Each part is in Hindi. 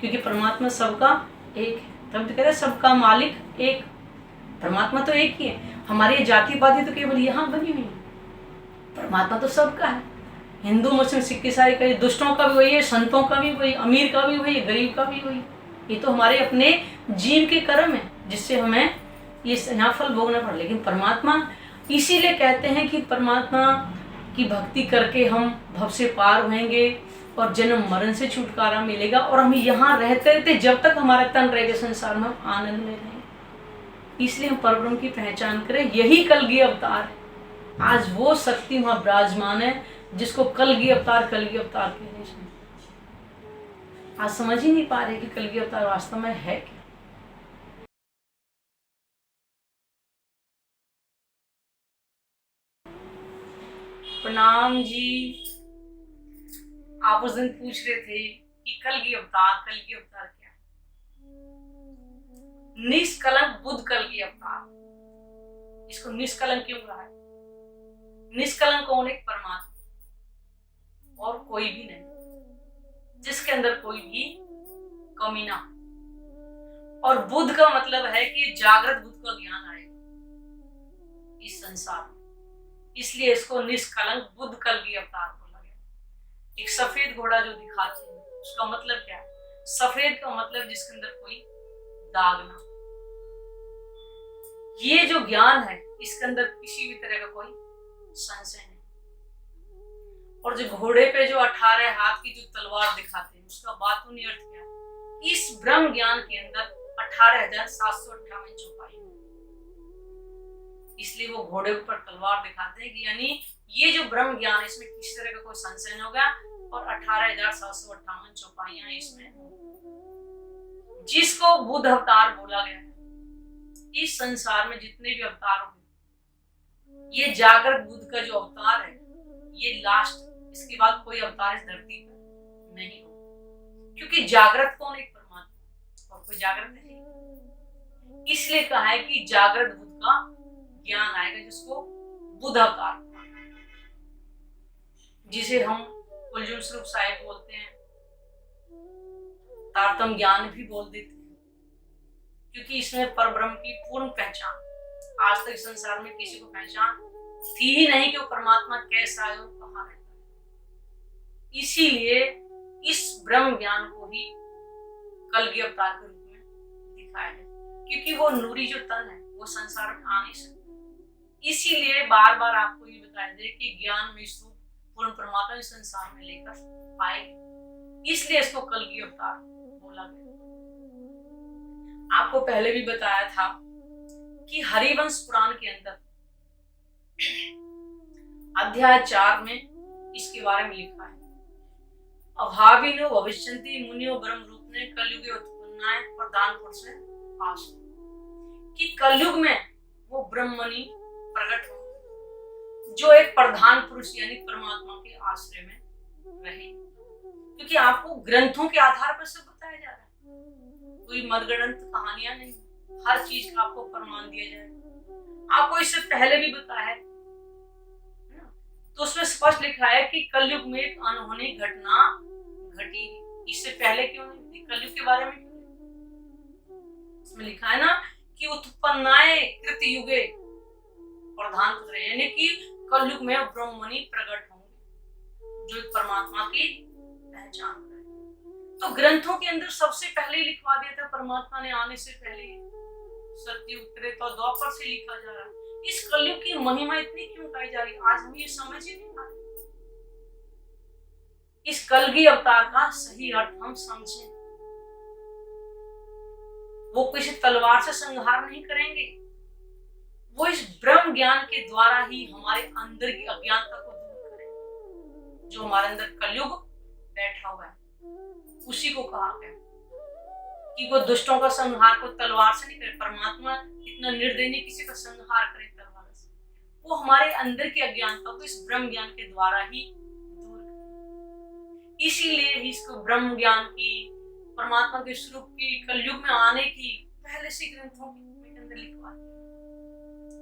क्योंकि परमात्मा सबका एक है। तब तो कह रहे सबका मालिक एक, परमात्मा तो एक ही है। हमारी ये जाति पाति तो केवल यहाँ बनी हुई है, परमात्मा तो सबका है। हिंदू मुस्लिम सिख ईसाई का, दुष्टों का भी वही है, संतों का भी वही, अमीर का भी वही, गरीब का भी वही। ये तो हमारे अपने जीव के कर्म है जिससे हमें ये यहाँ फल भोगना पड़ा। लेकिन परमात्मा, इसीलिए कहते हैं कि परमात्मा की भक्ति करके हम भव से पार होंगे और जन्म मरण से छुटकारा मिलेगा, और हम यहाँ रहते रहते जब तक हमारा तन रहेगा संसार में, हम आनंद में रहेंगे। इसलिए हम परब्रह्म की पहचान करें, यही कलगी अवतार है। आज वो शक्ति वहां विराजमान है जिसको कलगी अवतार कलगी अवतार कह रहे हैं। आज समझ ही नहीं पा रहे कि कलगी अवतार वास्तव में है क्या। प्रणाम जी। आप उस दिन पूछ रहे थे कि कलगी अवतार क्या है। निष्कलंक बुद्ध कलगी अवतार। इसको निष्कलंक क्यों कहा है? निष्कलंक कौन? एक परमात्मा और कोई भी नहीं, जिसके अंदर कोई भी कमी ना हो। और बुद्ध का मतलब है कि जागृत बुद्ध का ज्ञान आएगा इस संसार में, इसलिए इसको निष्कलंक बुद्ध कलगी अवतार बोला गया। एक सफेद घोड़ा जो दिखाते हैं उसका मतलब क्या है? सफेद का मतलब जिसके अंदर कोई दाग ना। ये जो ज्ञान है इसके अंदर किसी भी तरह का कोई संशय नहीं। और जो घोड़े पे जो 18 हाथ की जो तलवार दिखाते हैं उसका बातूनी अर्थ क्या है? इस ब्रह्म ज्ञान के अंदर 18,758 चौपाई, इसलिए वो घोड़े पर तलवार दिखाते हैं कि यानी ये जो ब्रह्म ज्ञान है इसमें किसी तरह का कोई संशय नहीं होगा, और 18,758 चौपाइयां इसमें, जिसको बुद्ध अवतार बोला गया है। इस संसार में जितने भी अवतार हुए, ये जागृत बुद्ध का जो अवतार है ये लास्ट, इसके बाद कोई अवतार इस धरती पर नहीं हो, क्योंकि जागृत कौन? एक परमात्मा, और कोई जागृत नहीं। इसलिए कहा है कि जागृत बुद्ध का ज्ञान आएगा, जिसको बुद्ध अवतार, जिसे हम कुलजुम स्वरूप साहिब बोलते हैं, तारतम ज्ञान भी बोल देते हैं, क्योंकि इसमें परब्रह्म की पूर्ण पहचान आज तक संसार में किसी को पहचान थी ही नहीं कि वो परमात्मा कैसा है और कहाँ रहता है। इसीलिए इस ब्रह्म ज्ञान को ही कलगी अवतार के रूप में दिखाया है, क्योंकि वो नूरी जो तन है वो संसार में आ नहीं सकता। इसीलिए बार बार आपको ये बताया जाए कि ज्ञान में स्वरूप पूर्ण परमात्मा इस संसार में लेकर आएगी, इसलिए इसको कलगी अवतार बोला गया। आपको पहले भी बताया था कि हरिवंश पुराण के अंदर अध्याय 4 में इसके बारे में लिखा है, अभाविनो भविष्यन्ति मुनियो ब्रह्म रूप ने कलयुगे उत्पन्नाय प्रधान पुरुष है आस, कि कलयुग में वो ब्रह्मणि प्रकट हो जो एक प्रधान पुरुष यानी परमात्मा के आश्रय में रहे। क्योंकि आपको ग्रंथों के आधार पर सब बताया जा रहा है, कोई मनगढ़ंत कहानियां नहीं, हर चीज का आपको प्रमाण दिया जाएगा। आपको इससे पहले भी बताया है ना, तो उसमें स्पष्ट लिखा है कि कलयुग में एक अनहोनी घटना घटी। इससे पहले क्यों नहीं? कलयुग के बारे में क्यों? इसमें लिखा है ना कि उत्पन्नाय कृत युगे प्रधान पुत्र, यानी कि कलयुग में ब्रह्मणि प्रकट होंगे जो परमात्मा की पहचान करें। तो ग्रंथों के अंदर सबसे पहले लिखवा दिया था परमात्मा ने आने से पहले, सत्युग त्रेता द्वापर से लिखा जा रहा है। इस कलयुग की महिमा इतनी क्यों गाई जा रही? आज हम ये समझ ही नहीं पा रहे। इस कलगी अवतार का सही अर्थ हम समझें। वो किसी तलवार से संहार नहीं करेंगे, वो इस ब्रह्म ज्ञान के द्वारा ही हमारे अंदर की अज्ञानता को दूर करेंगे। जो हमारे अंदर कलयुग बैठा हुआ है उसी को कहा गया कि वो दुष्टों का संहार को तलवार से नहीं करे। परमात्मा इतना निर्दयी नहीं किसी का संहार करे तलवार से, वो हमारे अंदर की अज्ञानता को इस ब्रह्म ज्ञान के द्वारा ही दूर करे। इसीलिए इसको ब्रह्म ज्ञान की, परमात्मा के स्वरूप की, कलयुग में आने की पहले से ग्रंथों के अंदर लिखवा दिया।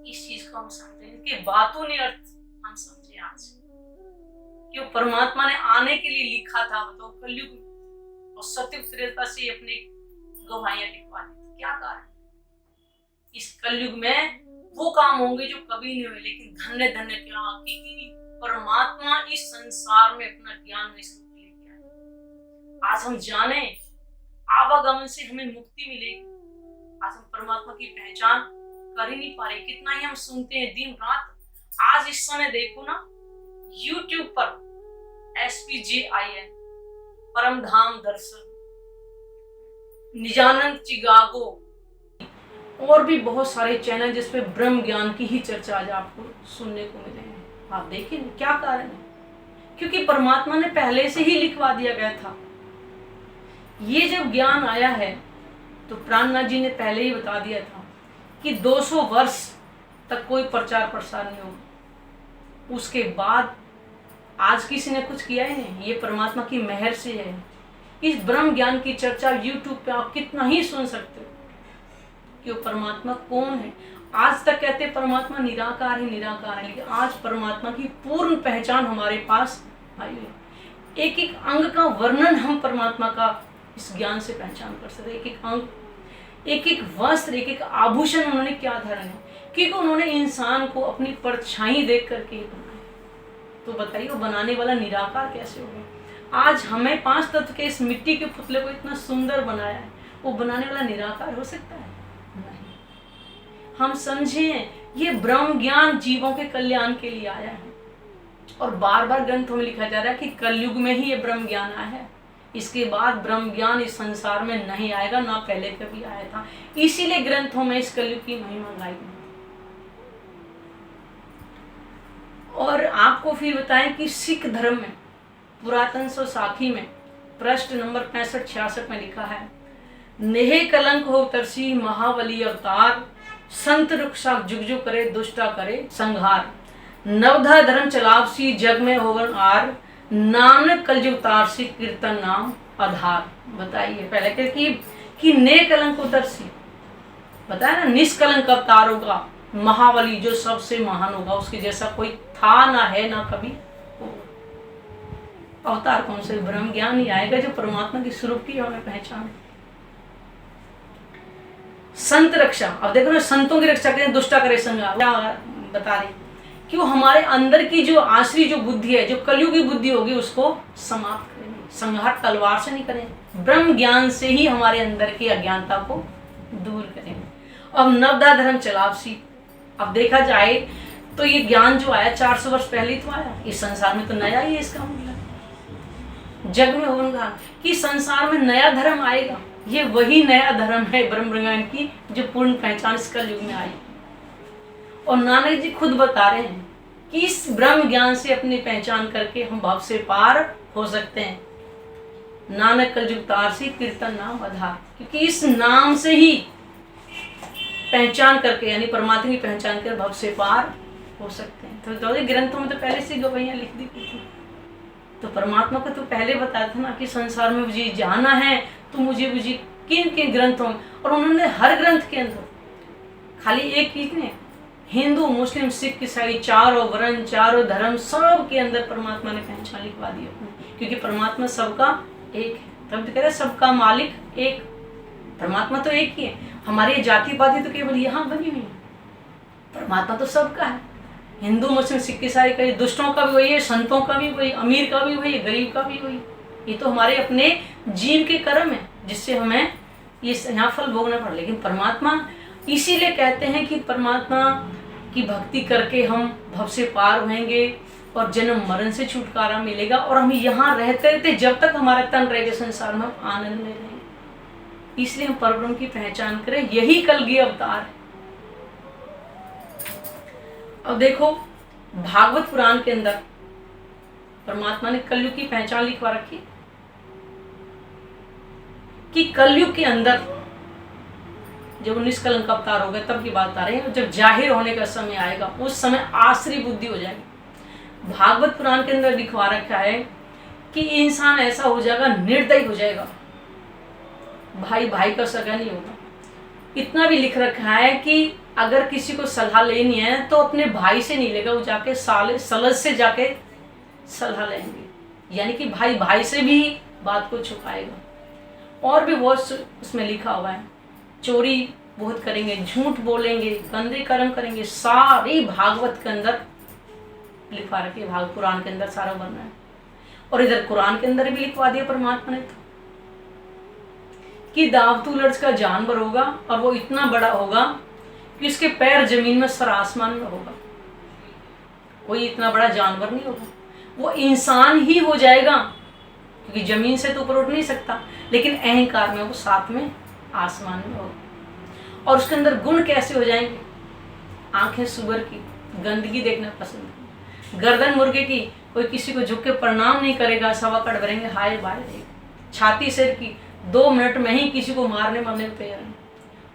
इस चीज को हम समझें, इनके बातों ने अर्थ हम समझे आज कि परमात्मा ने आने के लिए लिखा था, बताओ कलयुग में, और सत्य स्थिरता से अपनी गवाहियां लिखवा दी। क्या कारण? इस कलयुग में वो काम होंगे जो कभी नहीं हुए, लेकिन धन्य धन्य क्या कि परमात्मा इस संसार में अपना ज्ञान में स्वरूप लेके आए। आज हम जाने आवागमन से हमें मुक्ति मिलेगी। आज हम परमात्मा की पहचान कर ही नहीं पा रहे। कितना ही हम सुनते हैं दिन रात। आज इस समय देखो ना, YouTube पर SPJIN परम धाम दर्शन, निजानंद चिगागो और भी बहुत सारे चैनल जिसपे ब्रह्म ज्ञान की ही चर्चा आज आपको सुनने को मिलेंगे। आप देखिए क्या कारण है? क्योंकि परमात्मा ने पहले से ही लिखवा दिया गया था। ये जब ज्ञान आया है तो प्राणनाथ जी ने पहले ही बता दिया था कि 200 वर्ष तक कोई प्रचार प्रसार नहीं होगा। उसके बाद आज किसी ने कुछ किया ही नहीं। ये परमात्मा की मेहर से है। इस ब्रह्म ज्ञान की चर्चा YouTube पे आप कितना ही सुन सकते हो कि वो परमात्मा कौन है। आज तक कहते परमात्मा निराकार है, निराकार है, लेकिन आज परमात्मा की पूर्ण पहचान हमारे पास आई है। एक एक अंग का वर्णन हम परमात्मा का इस ज्ञान से पहचान कर सकते। एक एक अंग, एक एक वस्त्र, एक एक आभूषण उन्होंने क्या धरण है, क्योंकि उन्होंने इंसान को अपनी परछाई देख करके ही बनाया। तो बताइए वो बनाने वाला निराकार कैसे हो गया? आज हमें 5 तत्व के इस मिट्टी के पुतले को इतना सुंदर बनाया है, वो बनाने वाला निराकार हो सकता है? नहीं। हम समझें ये ब्रह्म ज्ञान जीवों के कल्याण के लिए आया है और बार बार ग्रंथों में लिखा जा रहा है कि कलयुग में ही ये ब्रह्म ज्ञान आया है। इसके बाद ब्रह्म ज्ञान इस संसार में नहीं आएगा, ना पहले कभी आया था। इसीलिए ग्रंथों में इस कलयुग की महिमा गाई गई। और आपको फिर बताएं कि सिख धर्म में पुरातन साखी में पृष्ठ नंबर 65-66 में लिखा है, नेहे कलंक हो तरसी महाबली अवतार, संत रुक्षा जुग जुग करे दुष्टा करे संहार, नवधा धर्म चलावसी जग में होवन आर, नानक कलयुग तारसी कीर्तन नाम आधार। बताइए पहले कि ने कलंक उतरसी, बताया ना, निष्कलंक अवतार होगा, महाबली जो सबसे महान होगा, उसके जैसा कोई था ना है ना कभी हो। अवतार कौन से? ब्रह्म ज्ञान ही आएगा जो परमात्मा की स्वरूप की हमें पहचान। संत रक्षा, अब देखो ना, संतों की रक्षा करें दुष्टा करे संहार। क्या बता रहे कि वो हमारे अंदर की जो आसरी जो बुद्धि है, जो कलयुगी बुद्धि होगी, उसको समाप्त करेंगे। संहार तलवार से नहीं करेंगे, ब्रह्म ज्ञान से ही हमारे अंदर की अज्ञानता को दूर करेंगे। अब नवदा धर्म चलावसी, अब देखा जाए तो ये ज्ञान जो आया 400 वर्ष पहले तो आया, इस संसार में तो नया ही है। इसका मतलब जग में होगा कि संसार में नया धर्म आएगा। ये वही नया धर्म है ब्रह्म ज्ञान की जो पूर्ण पहचान इस कलयुग में आई। और नानक जी खुद बता रहे हैं कि इस ब्रह्म ज्ञान से अपनी पहचान करके हम भव से पार हो सकते हैं। नानक कलयुग तारसी कीर्तन नाम आधार, क्योंकि इस नाम से ही पहचान करके, यानी परमात्मा की पहचान कर भव से पार हो सकते हैं। तो ग्रंथों में तो पहले से गवाहियां लिख दी थी। तो परमात्मा को तो पहले बताया था ना कि संसार में मुझे जाना है तो मुझे किन किन ग्रंथों में, और उन्होंने हर ग्रंथ के अंदर खाली एक ही नहीं, हिंदू मुस्लिम सिख ईसाई चारों वर्ण चारों धर्म सब के अंदर परमात्मा ने पहचान लिखवा दी अपनी, क्योंकि परमात्मा सबका एक है। तब तो कह रहे सबका मालिक एक, परमात्मा तो एक ही है। हमारी जाति पाति तो केवल यहाँ बनी हुई है, परमात्मा तो सबका है। हिंदू मुस्लिम सिख ईसाई का, दुष्टों का भी वही है, संतों का भी वही, अमीर का भी वही, गरीब का भी वही। ये तो हमारे अपने जीव के कर्म है जिससे हमें ये यहाँ फल भोगना पड़ा। लेकिन परमात्मा, इसीलिए कहते हैं कि परमात्मा की भक्ति करके हम भव से पार होंगे और जन्म मरण से छुटकारा मिलेगा, और हम यहाँ रहते रहते जब तक हमारा तन रहेगा संसार में हम आनंद में रहेंगे। इसलिए हम परब्रह्म की पहचान करें, यही कलगी अवतार है। अब देखो भागवत पुराण के अंदर परमात्मा ने कलयुग की पहचान लिखवा रखी कि कलयुग के अंदर जब निष्कलंक अवतार हो गए तब की बात आ रही है, जब जाहिर होने का समय आएगा उस समय आसरी बुद्धि हो जाएगी। भागवत पुराण के अंदर लिखवा रखा है कि इंसान ऐसा हो जाएगा, निर्दयी हो जाएगा, भाई भाई का सगा नहीं होगा। इतना भी लिख रखा है कि अगर किसी को सलाह लेनी है तो अपने भाई से नहीं लेगा, वो जाके सलज से जाके सलाह लेंगे, यानी कि भाई भाई से भी बात को छुपाएगा। और भी बहुत उसमें लिखा हुआ है। चोरी बहुत करेंगे, झूठ बोलेंगे, गंदे कर्म करेंगे, सारी भागवत के अंदर लिखवा रखी है, भाग कुरान के अंदर सारा वर्णन है। और इधर कुरान के अंदर भी लिखवा दिया परमात्मा ने तो कि दावतुलर्ज का जानवर होगा और वो इतना बड़ा होगा कि उसके पैर जमीन में, सर आसमान में होगा। कोई इतना बड़ा जानवर नहीं होगा, वो इंसान ही हो जाएगा, क्योंकि जमीन से तो ऊपर उठ नहीं सकता, लेकिन अहंकार में वो साथ में आसमान में होगा। और उसके अंदर गुण कैसे हो जाएंगे? आंखें सुअर की, गंदगी देखना पसंद, गर्दन मुर्गे की, कोई किसी को झुक के प्रणाम नहीं करेगा, सवा कड़ भरेंगे, हाय बाय रहेगा। छाती शेर की, 2 मिनट में ही किसी को मारने मरने को तैयार है।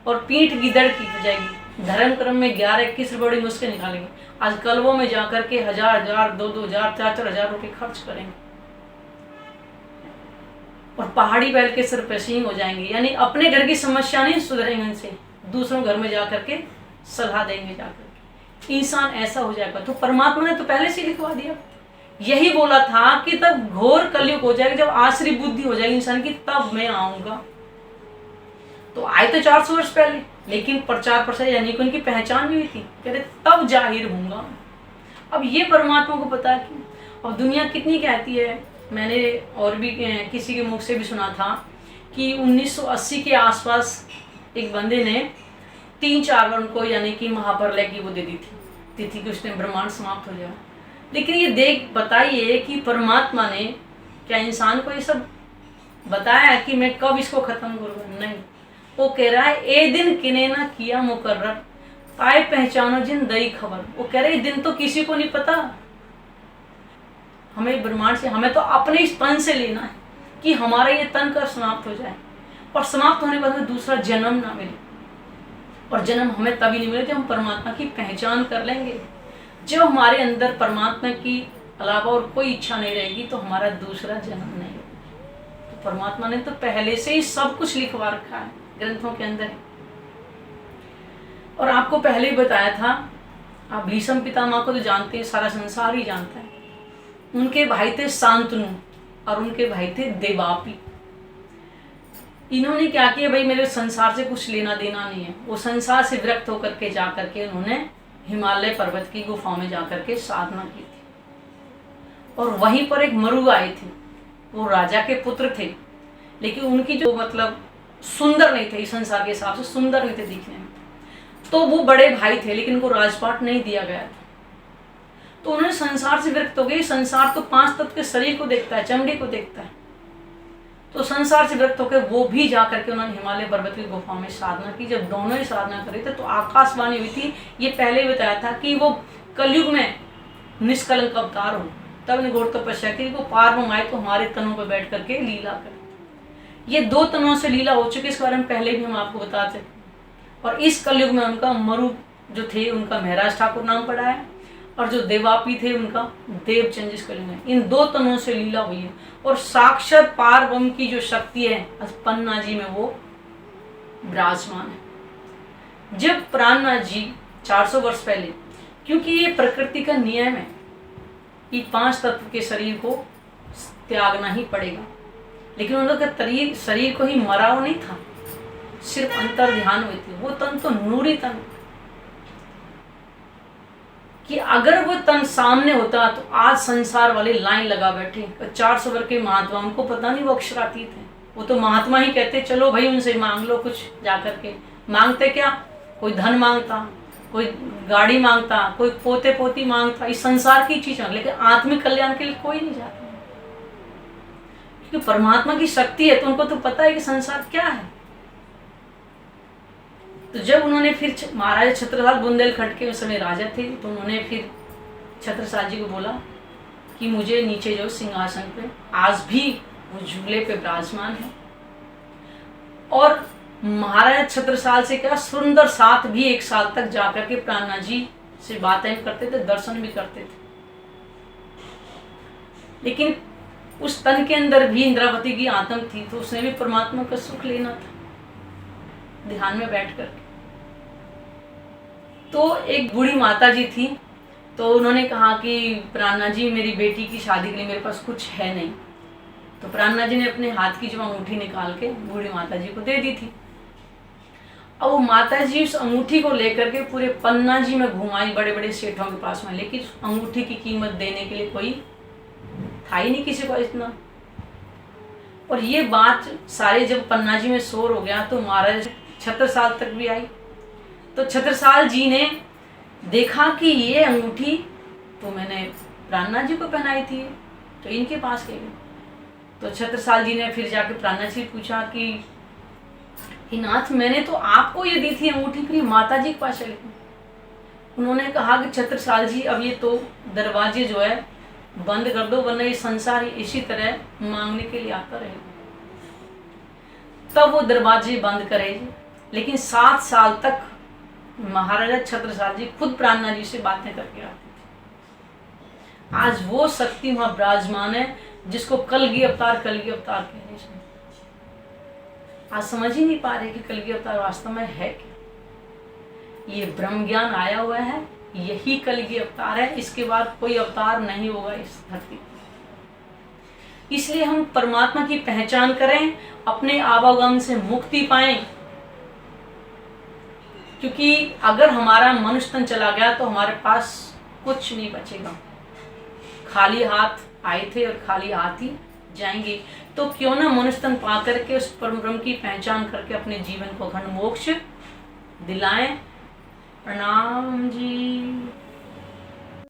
और पीठ गिदड़ की हो जाएगी। धर्म क्रम में 11-21 बड़ी मुश्किल निकालेंगे। आज कलवों में जाकर के 1000-1000, 2-2000, 4-4000 रुपये खर्च करेंगे। और पहाड़ी बैल के सिर पे सिंह हो जाएंगे, यानी अपने घर की समस्या नहीं सुधरेंगे, इनसे दूसरों घर में जाकर के सलाह देंगे जाकर। इंसान ऐसा हो जाएगा। तो परमात्मा ने तो पहले से लिखवा दिया, यही बोला था कि तब घोर कलयुग हो जाएगा, जब आश्री बुद्धि हो जाएगी इंसान की, तब मैं आऊंगा। तो आए तो 400 वर्ष पहले, लेकिन प्रचार प्रसार यानी कि उनकी पहचान भी हुई थी, कह रहे तब जाहिर होऊंगा। अब ये परमात्मा को पता है कि अब दुनिया कितनी कहती है। मैंने और भी किसी के मुख से भी सुना था कि 1980 के आसपास एक बंदे ने 3-4 बार उनको यानी कि महाप्रलय की वो दे दी थी तिथि कि उसने ब्रह्मांड समाप्त हो जाए। लेकिन ये देख बताइए कि परमात्मा ने क्या इंसान को ये सब बताया है कि मैं कब इसको खत्म करूँगा? नहीं, वो कह रहा है ए दिन किने ना किया मुकर्रर, पाए पहचानो जिन दई खबर। वो कह रहे दिन तो किसी को नहीं पता, हमें ब्रह्मांड से, हमें तो अपने इस तन से लेना है कि हमारा ये तन कब समाप्त हो जाए, और समाप्त होने के बाद में दूसरा जन्म ना मिले। और जन्म हमें तभी नहीं मिले जब हम परमात्मा की पहचान कर लेंगे। जब हमारे अंदर परमात्मा की अलावा और कोई इच्छा नहीं रहेगी तो हमारा दूसरा जन्म नहीं होगा। तो परमात्मा ने तो पहले से ही सब कुछ लिखवा रखा है ग्रंथों के अंदर। और आपको पहले ही बताया था, आप भीष्म पितामह को तो जानते हैं, सारा संसार ही जानता है। उनके भाई थे शांतनु और उनके भाई थे देवापी। इन्होंने क्या किया, भाई मेरे संसार से कुछ लेना देना नहीं है। वो संसार से विरक्त होकर के जाकर के उन्होंने हिमालय पर्वत की गुफाओं में जाकर के साधना की थी। और वहीं पर एक मरु आए थे, वो राजा के पुत्र थे, लेकिन उनकी जो मतलब सुंदर नहीं थे, इस संसार के हिसाब से सुंदर नहीं थे दिखने में। तो वो बड़े भाई थे, लेकिन उनको राजपाट नहीं दिया गया था। तो उन्होंने संसार से विरक्त हो गए। संसार तो 5 तत्व के शरीर को देखता है, चमड़ी को देखता है। तो संसार से विरक्त होकर वो भी जाकर के उन्होंने हिमालय पर्वत की गुफा में साधना की। जब दोनों ही साधना करे थे तो आकाशवाणी हुई थी, ये पहले ही बताया था कि वो कलयुग में निष्कलंक अवतार हो। तब ने घोर तपस्या की, वो पार में आए तो हमारे तनों पर बैठ करके लीला करे। ये 2 तनों से लीला हो चुकी, इस बारे में पहले भी हम आपको बताते। और इस कलयुग में उनका मरु जो थे उनका महराज ठाकुर नाम पड़ा है, और जो देवापी थे उनका देवचंद जिस कलयुग में। इन 2 तनों से लीला हुई है। और साक्षात पार ब्रह्म की जो शक्ति है पन्ना जी में वो विराजमान है। जब प्राणनाथ जी 400 वर्ष पहले, क्योंकि ये प्रकृति का नियम है कि 5 तत्व के शरीर को त्यागना ही पड़ेगा, लेकिन उनका शरीर को ही मरा हुआ नहीं था, सिर्फ अंतर ध्यान हुई थी। वो तन तो नूरी तन कि अगर वो तन सामने होता तो आज संसार वाले लाइन लगा बैठे। 400 वर्ष के महात्मा, उनको पता नहीं वो अक्षरातीत है। वो तो महात्मा ही कहते चलो भाई उनसे मांग लो कुछ जाकर के। मांगते क्या, कोई धन मांगता, कोई गाड़ी मांगता, कोई पोते पोती मांगता, इस संसार की चीज, लेकिन आत्मिक कल्याण के लिए कोई नहीं जाता। क्योंकि परमात्मा की शक्ति है तो उनको तो पता है कि संसार क्या है। तो जब उन्होंने फिर महाराज छत्रसाल बुंदेलखंड के उस समय राजा थे, तो उन्होंने फिर छत्रसाल जी को बोला कि मुझे नीचे जो सिंहासन पे आज भी वो झूले पे विराजमान है। और महाराज छत्रसाल से क्या सुंदर साथ भी 1 साल तक जाकर के प्राणनाथ जी से बातें करते थे, दर्शन भी करते थे। लेकिन उस तन के अंदर भी इंद्रावती की आत्मा थी, तो उसने भी परमात्मा का सुख लेना था ध्यान में बैठ कर। तो एक बूढ़ी माता जी थी, तो उन्होंने कहा कि प्राणनाथ जी मेरी बेटी की शादी के लिए मेरे पास कुछ है नहीं, तो प्राणनाथ जी ने अपने हाथ की जो अंगूठी निकाल के बूढ़ी माता जी को दे दी थी। अब वो माता जी उस अंगूठी को लेकर के पूरे पन्ना जी में घुमाई, बड़े बड़े सेठों के पास में, लेकिन उस अंगूठी की कीमत देने के लिए कोई था ही नहीं किसी को इतना। और ये बात सारे जब पन्ना जी में शोर हो गया तो महाराज छत्रसाल तक भी आई। तो छत्रसाल जी ने देखा कि ये अंगूठी तो मैंने प्राणनाथ जी को पहनाई थी, तो इनके पास गए। तो छत्रसाल जी ने फिर जाके प्राणनाथ जी पूछा कि हे नाथ, मैंने तो आपको ये दी थी अंगूठी, फिर माता जी के पास चले। उन्होंने कहा कि छत्रसाल जी, अब ये तो दरवाजे जो है बंद कर दो, वरना ये संसार इसी तरह मांगने के लिए आता रहेगा। तब वो दरवाजे बंद करे। लेकिन 7 साल तक महाराजा छत्रसाल जी खुद प्राणनाथ जी से बातें करके आते थे। आज वो शक्ति वहां विराजमान है जिसको कलगी अवतार कह रहे हैं। आज समझ ही नहीं पा रहे कि कलगी अवतार वास्तव में है क्या। ये ब्रह्म ज्ञान आया हुआ है, यही कलगी अवतार है, इसके बाद कोई अवतार नहीं होगा इस धरती पर। इसलिए हम परमात्मा की पहचान करें, अपने आवागम से मुक्ति पाएं, क्योंकि अगर हमारा मनुष्य तन चला गया तो हमारे पास कुछ नहीं बचेगा। खाली हाथ आए थे और खाली हाथ ही जाएंगे। तो क्यों ना मनुष्य तन पा करके उस परम ब्रह्म की पहचान करके अपने जीवन को अखंड मोक्ष दिलाएं। प्रणाम जी।